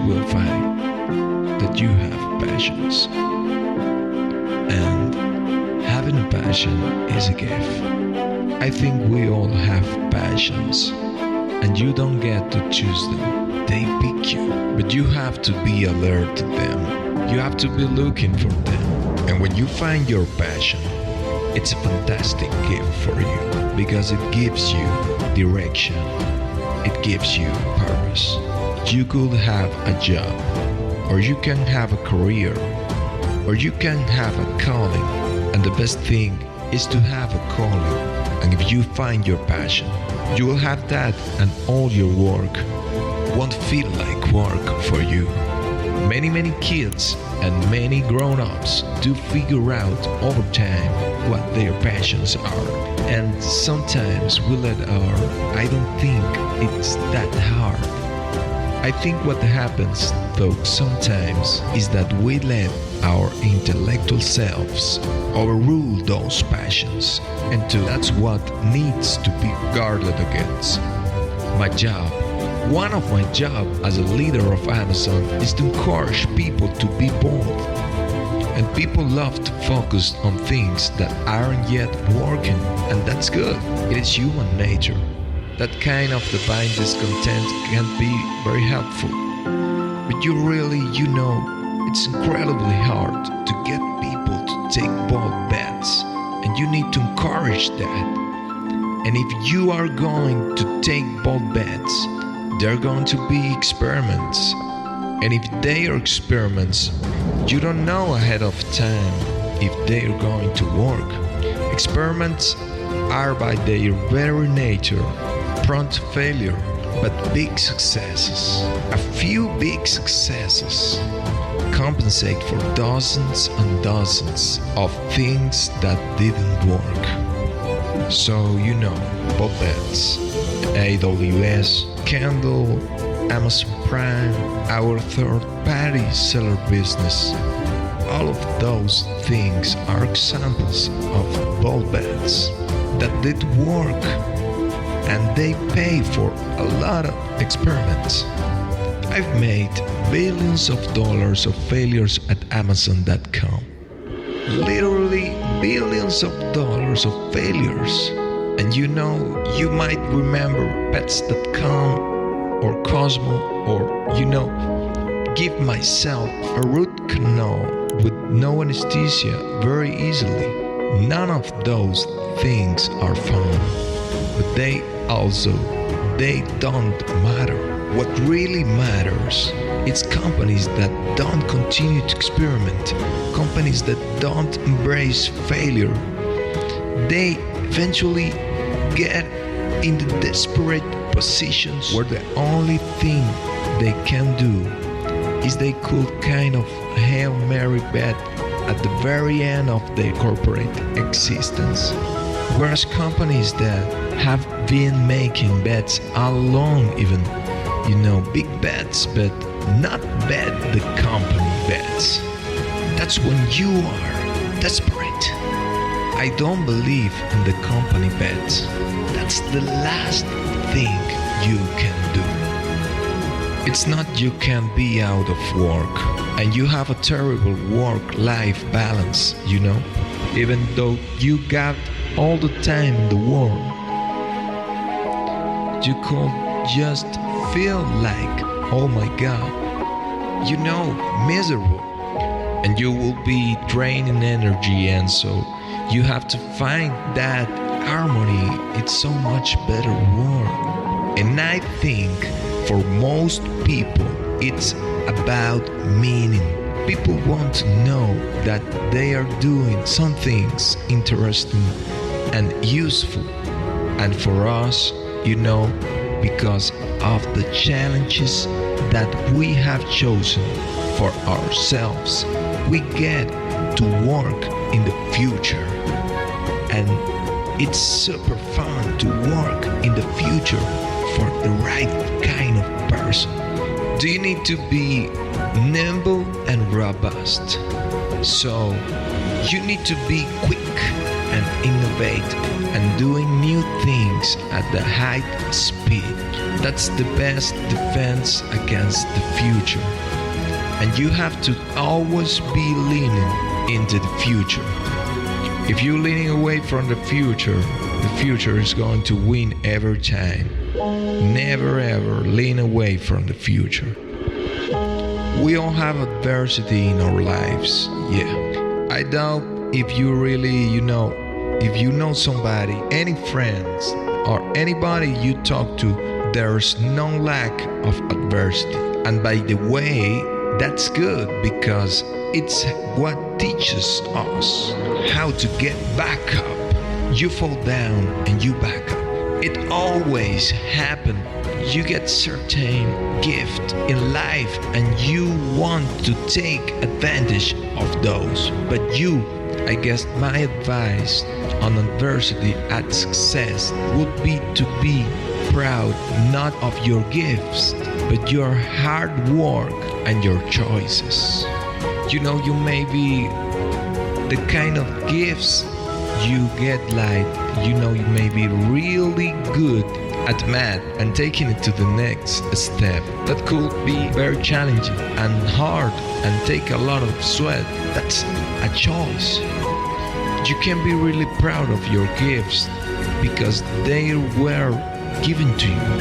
will find that you have passions. And having a passion is a gift. I think we all have passions, and you don't get to choose them. They pick you, but you have to be alert to them. You have to be looking for them. And when you find your passion, it's a fantastic gift for you because it gives you direction. It gives you purpose. You could have a job, or you can have a career, or you can have a calling. And the best thing is to have a calling. And if you find your passion, you will have that, and all your work won't feel like work for you. Many kids and many grown-ups do figure out over time what their passions are. And sometimes we let I don't think it's that hard. I think what happens though sometimes is that we let our intellectual selves overrule those passions, and that's what needs to be guarded against. One of my job as a leader of Amazon is to encourage people to be bold. And people love to focus on things that aren't yet working, and that's good. It is human nature. That kind of divine discontent can be very helpful. But it's incredibly hard to get people to take bold bets, and you need to encourage that. And if you are going to take bold bets, there are going to be experiments. And if they are experiments, you don't know ahead of time if they are going to work. Experiments are by their very nature prone to failure, but big successes, a few big successes, compensate for dozens and dozens of things that didn't work. So both bets, AWS, Kindle, Amazon Prime, our third-party seller business, all of those things are examples of bold bets that did work, and they pay for a lot of experiments. I've made billions of dollars of failures at Amazon.com. Literally billions of dollars of failures. And you might remember Pets.com or Cosmo, or give myself a root canal with no anesthesia very easily. None of those things are fun, but they don't matter. What really matters is companies that don't continue to experiment, companies that don't embrace failure. They eventually get in the desperate positions where the only thing they can do is they could kind of Hail Mary bet at the very end of their corporate existence. Whereas companies that have been making bets all along, even big bets, but not bet the company bets. That's when you are desperate. I don't believe in the company bets. That's the last thing you can do. It's not you can be out of work and you have a terrible work-life balance, even though you got all the time in the world. You could just feel like, oh my God, miserable. And you will be draining energy, and so you have to find that harmony. It's so much better work. And I think for most people, it's about meaning. People want to know that they are doing some things interesting and useful. And for us, because of the challenges that we have chosen for ourselves, we get to work in the future. And it's super fun to work in the future for the right kind of person. Do you need to be nimble and robust? So you need to be quick and innovate and doing new things at the high speed. That's the best defense against the future. And you have to always be leaning into the future. If you're leaning away from the future is going to win every time. Never ever lean away from the future. We all have adversity in our lives, yeah. I doubt if you really, if you know somebody, any friends, or anybody you talk to, there's no lack of adversity. And by the way, that's good because it's what teaches us how to get back up. You fall down and you back up. It always happens. You get certain gift in life and you want to take advantage of those. But I guess my advice on adversity and success would be to be proud not of your gifts, but your hard work and your choices. You may be the kind of gifts you get, like, you may be really good at math and taking it to the next step. That could be very challenging and hard and take a lot of sweat. That's a choice. You can be really proud of your gifts because they were given to you.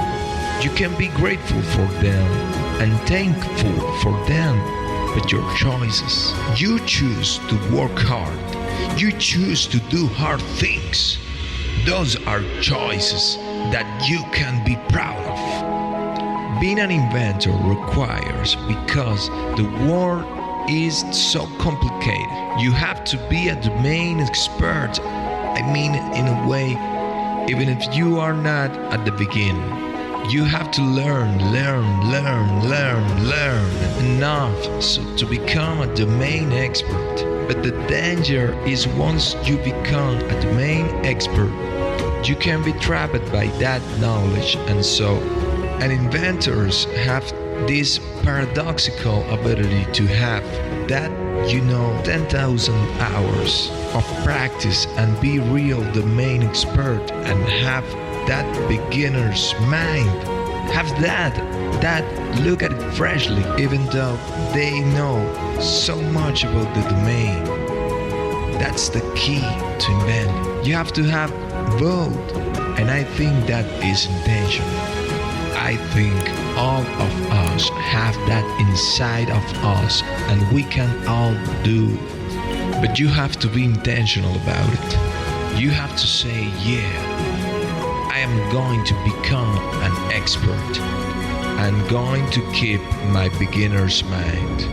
You can be grateful for them and thankful for them, but your choices. You choose to work hard. You choose to do hard things. Those are choices that you can be proud of. Being an inventor requires, because the world is so complicated, you have to be a domain expert. In a way, even if you are not at the beginning, you have to learn enough so to become a domain expert. But the danger is once you become a domain expert, you can be trapped by that knowledge. And inventors have this paradoxical ability to have that 10,000 hours of practice and be real domain expert and have that beginner's mind. Have that look at it freshly, even though they know so much about the domain. That's the key to invent. You have to have both, and I think that is intentional. I think all of us have that inside of us, and we can all do. But you have to be intentional about it. You have to say, I am going to become an expert. I'm going to keep my beginner's mind.